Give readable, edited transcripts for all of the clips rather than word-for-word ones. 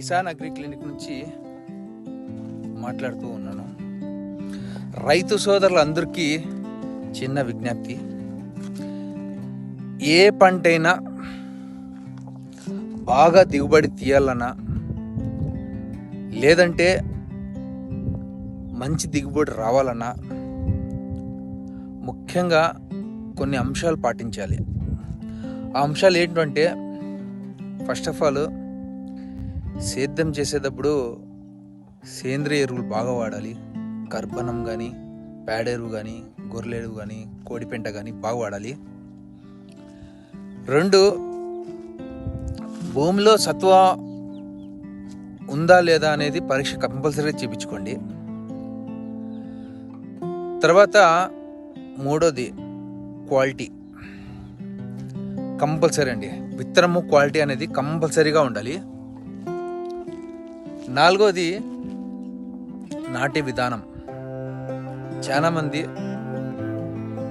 Kisan agri clinic నుంచి మాట్లాడుతూ ఉన్నాను. రైతు సోదరులందరికీ చిన్న విజ్ఞప్తి, ఏ పంటైనా బాగా దిగుబడి తీయాలన్నా లేదంటే మంచి దిగుబడి రావాలన్నా ముఖ్యంగా కొన్ని అంశాలు పాటించాలి. ఆ అంశాలు ఏంటంటే, ఫస్ట్ ఆఫ్ ఆల్ సేద్యం చేసేటప్పుడు సేంద్రియ ఎరువులు బాగా వాడాలి. కర్బనం కానీ, పేడ ఎరువు కానీ, గొర్రెల ఎరువు కానీ, కోడిపెంట కానీ బాగా వాడాలి. 2, భూమిలో సత్వ ఉందా లేదా అనేది పరీక్ష కంపల్సరీగా చేయించుకోండి. తర్వాత 3వది క్వాలిటీ కంపల్సరీ అండి. విత్తనము క్వాలిటీ అనేది కంపల్సరీగా ఉండాలి. 4వది నాటే విధానం. చాలామంది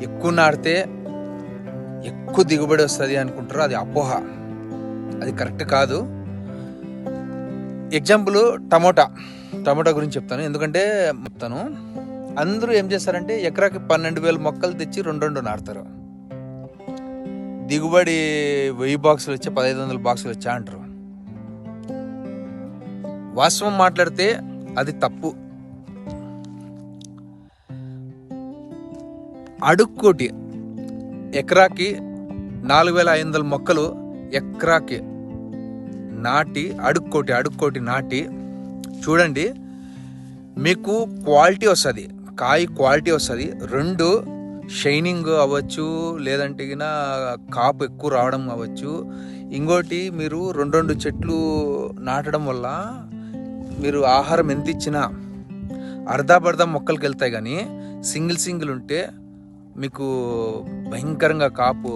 ఎక్కువ నాటితే ఎక్కువ దిగుబడి వస్తుంది అనుకుంటారు. అది అపోహ, అది కరెక్ట్ కాదు. ఎగ్జాంపుల్ టమోటా గురించి చెప్తాను. ఎందుకంటే అందరూ ఏం చేస్తారంటే ఎకరాకి 12,000 మొక్కలు తెచ్చి 2 నాటుతారు. దిగుబడి 1000 బాక్సులు వచ్చి 1500 బాక్సులు వచ్చా అంటారు. వాస్తవం మాట్లాడితే అది తప్పు. అడుక్కోటి ఎకరాకి 4500 మొక్కలు ఎకరాకి నాటి అడుక్కోటి నాటి చూడండి, మీకు క్వాలిటీ వస్తుంది, కాయ క్వాలిటీ వస్తుంది. 2 షైనింగ్ అవ్వచ్చు, లేదంటే కాపు ఎక్కువ రావడం అవ్వచ్చు. ఇంకోటి, మీరు 2 చెట్లు నాటడం వల్ల మీరు ఆహారం ఎంత ఇచ్చినా అర్ధాబర్ధా మొక్కలకి వెళ్తాయి. కానీ సింగిల్ ఉంటే మీకు భయంకరంగా కాపు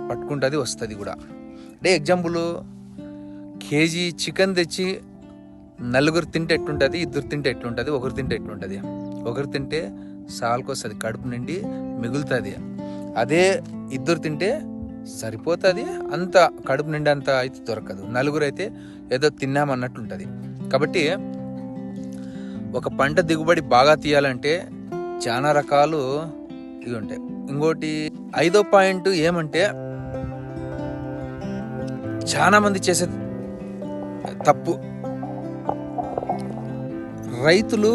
పట్టుకుంటుంది, వస్తుంది కూడా. అంటే ఎగ్జాంపుల్, కేజీ చికెన్ తెచ్చి 4 తింటే ఎట్లుంటుంది, 2 తింటే ఎట్లుంటుంది, 1 తింటే ఎట్లుంటుంది. 1 తింటే సాల్కి వస్తుంది, కడుపు నిండి మిగులుతుంది. అదే 2 తింటే సరిపోతుంది, అంత కడుపు నిండి అంత అయితే దొరకదు. 4 అయితే ఏదో తిన్నామన్నట్టు ఉంటుంది. కాబట్టి ఒక పంట దిగుబడి బాగా తీయాలంటే చాలా రకాలు ఇవి ఉంటాయి. ఇంకోటి 5వ పాయింట్ ఏమంటే, చాలా మంది చేసే తప్పు, రైతులు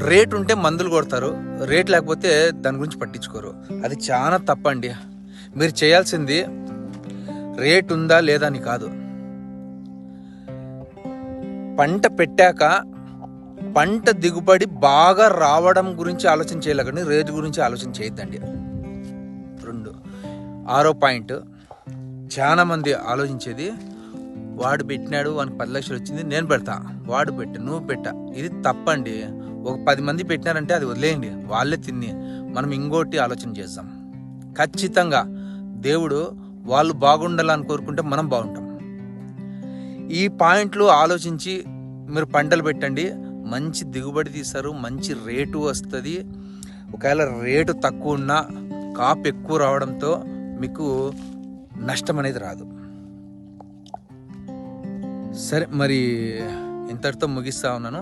రేట్ ఉంటే మందులు కొడతారు, రేట్ లేకపోతే దాని గురించి పట్టించుకోరు. అది చాలా తప్పండి. మీరు చేయాల్సింది రేట్ ఉందా లేదా అని కాదు, పంట పెట్టాక పంట దిగుబడి బాగా రావడం గురించి ఆలోచన చేయాలి, కానీ రేటు గురించి ఆలోచన చేయొద్దండి. 2, 6వ పాయింట్, చాలా మంది ఆలోచించేది, వాడు పెట్టినాడు, వానికి 10 లక్షలు వచ్చింది, నేను పెడతా, వాడు పెట్ట, నువ్వు పెట్ట. ఇది తప్పండి. ఒక 10 మంది పెట్టినారంటే అది వదిలేయండి, వాళ్ళే తిని మనం ఇంకోటి ఆలోచన చేద్దాం. ఖచ్చితంగా దేవుడు వాళ్ళు బాగుండాలని కోరుకుంటే మనం బాగుంటాం. ఈ పాయింట్లు ఆలోచించి మీరు పంటలు పెట్టండి, మంచి దిగుబడి తీస్తారు, మంచి రేటు వస్తుంది. ఒకవేళ రేటు తక్కువ ఉన్నా కాపు ఎక్కువ రావడంతో మీకు నష్టం అనేది రాదు. సరే, మరి ఇంతటితో ముగిస్తా ఉన్నాను.